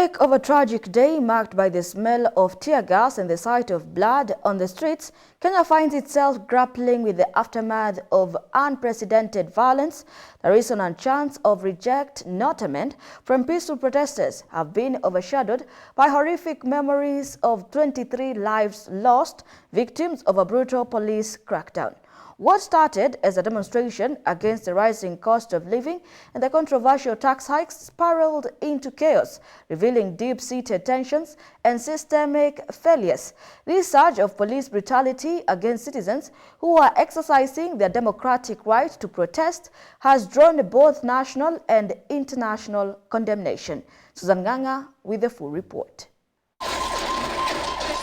wake of a tragic day marked by the smell of tear gas and the sight of blood on the streets, Kenya finds itself grappling with the aftermath of unprecedented violence. The reason and chants of reject, not amend from peaceful protesters have been overshadowed by horrific memories of 23 lives lost, victims of a brutal police crackdown. What started as a demonstration against the rising cost of living and the controversial tax hikes spiraled into chaos, revealing deep-seated tensions and systemic failures. This surge of police brutality against citizens who are exercising their democratic right to protest has drawn both national and international condemnation. Susan Nganga with the full report. The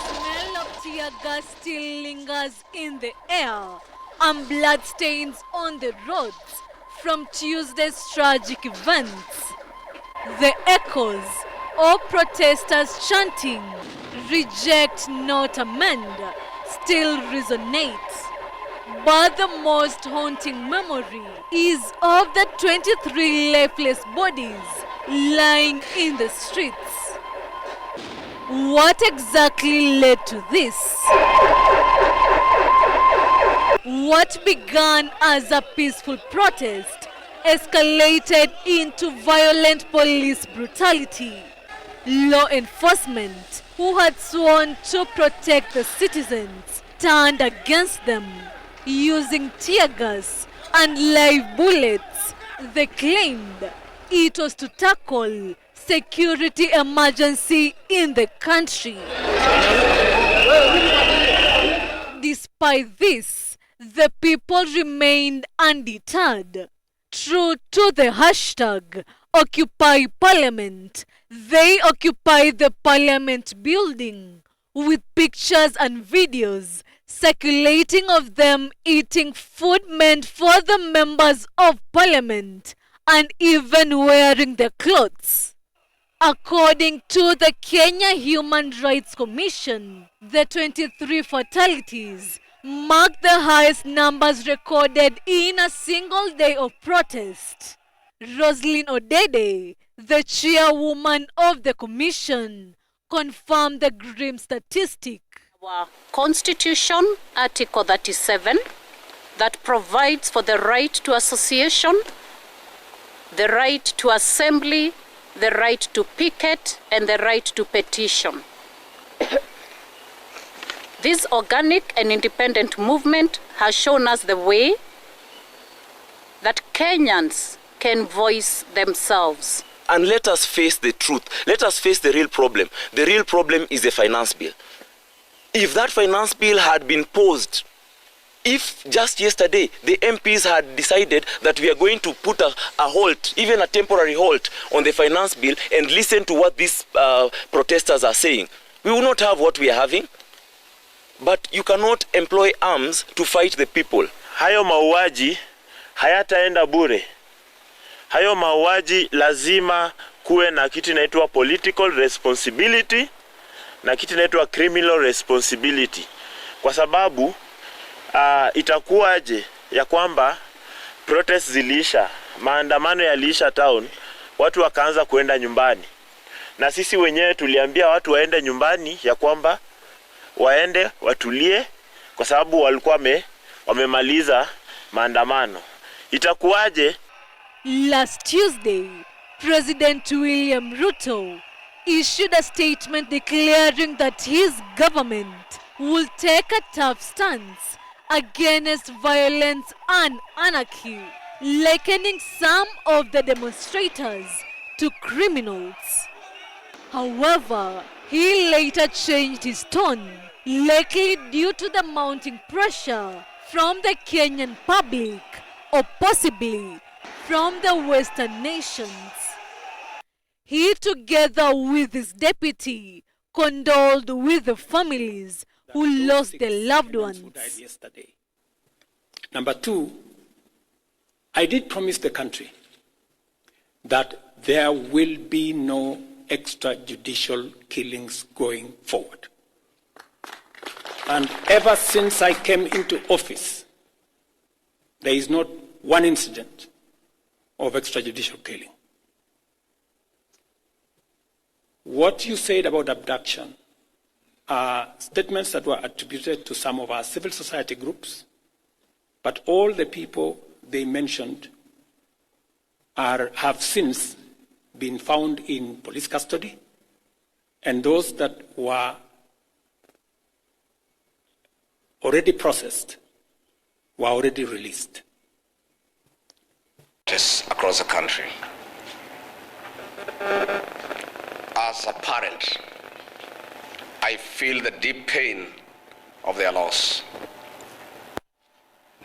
smell of tear gas still lingers in the air, and bloodstains on the roads from Tuesday's tragic events. The echoes of protesters chanting, "Reject, not amend," still resonates. But the most haunting memory is of the 23 lifeless bodies lying in the streets. What exactly led to this? What began as a peaceful protest escalated into violent police brutality. Law enforcement, who had sworn to protect the citizens, turned against them, using tear gas and live bullets. They claimed it was to tackle security emergency in the country. Despite this, the people remained undeterred. True to the hashtag Occupy Parliament, they occupied the Parliament building, with pictures and videos circulating of them eating food meant for the members of Parliament and even wearing their clothes. According to the Kenya Human Rights Commission, the 23 fatalities marked the highest numbers recorded in a single day of protest. Roslyn Odede, the chairwoman of the commission, confirmed the grim statistic. Our Constitution, Article 37, that provides for the right to association, the right to assembly, the right to picket, and the right to petition. This organic and independent movement has shown us the way that Kenyans can voice themselves. And let us face the truth. Let us face the real problem. The real problem is the finance bill. If that finance bill had been paused, if just yesterday the MPs had decided that we are going to put a halt, even a temporary halt on the finance bill and listen to what these protesters are saying, we will not have what we are having. But you cannot employ arms to fight the people. Hayo mauaji hayataenda bure. Hayo mauaji lazima kuwe na kitu inaitwa political responsibility na kitu inaitwa criminal responsibility. Kwa sababu itakuwaje ya kwamba protest ziliisha, maandamano yaliisha town, watu wakaanza kuenda nyumbani. Na sisi wenyewe tuliambia watu waende nyumbani ya kwamba waende watulie kwa sababu walikuwa wamemaliza maandamano. Itakuwaje? Last Tuesday, President William Ruto issued a statement declaring that his government will take a tough stance against violence and anarchy, likening some of the demonstrators to criminals. However, he later changed his tone, likely due to the mounting pressure from the Kenyan public or possibly from the Western nations. He, together with his deputy, condoled with the families who lost their loved ones. Yesterday. Number two, I did promise the country that there will be no extrajudicial killings going forward. And ever since I came into office, there is not one incident of extrajudicial killing. What you said about abduction are statements that were attributed to some of our civil society groups, but all the people they mentioned have since been found in police custody, and those that were already processed were already released. Just across the country. As a parent, I feel the deep pain of their loss.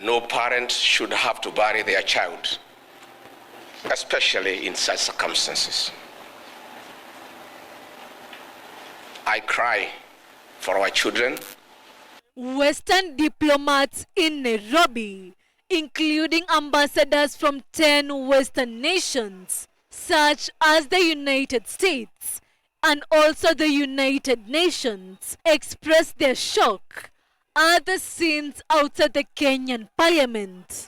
No parent should have to bury their child, especially in such circumstances. I cry for our children. Western diplomats in Nairobi, including ambassadors from 10 Western nations, such as the United States and also the United Nations, expressed their shock at the scenes outside the Kenyan parliament.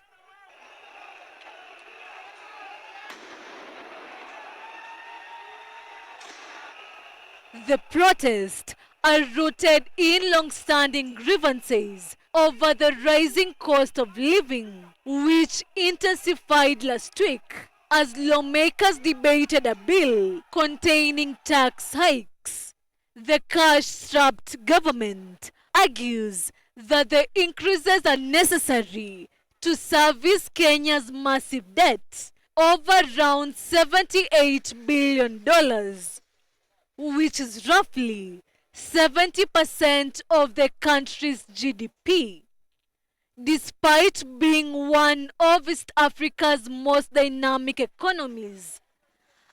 The protests are rooted in long-standing grievances over the rising cost of living, which intensified last week as lawmakers debated a bill containing tax hikes. The cash-strapped government argues that the increases are necessary to service Kenya's massive debt of around $78 billion, which is roughly 70% of the country's GDP. Despite being one of East Africa's most dynamic economies,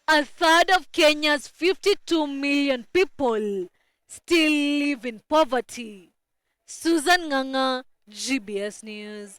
a third of Kenya's 52 million people still live in poverty. Susan Nganga, GBS News.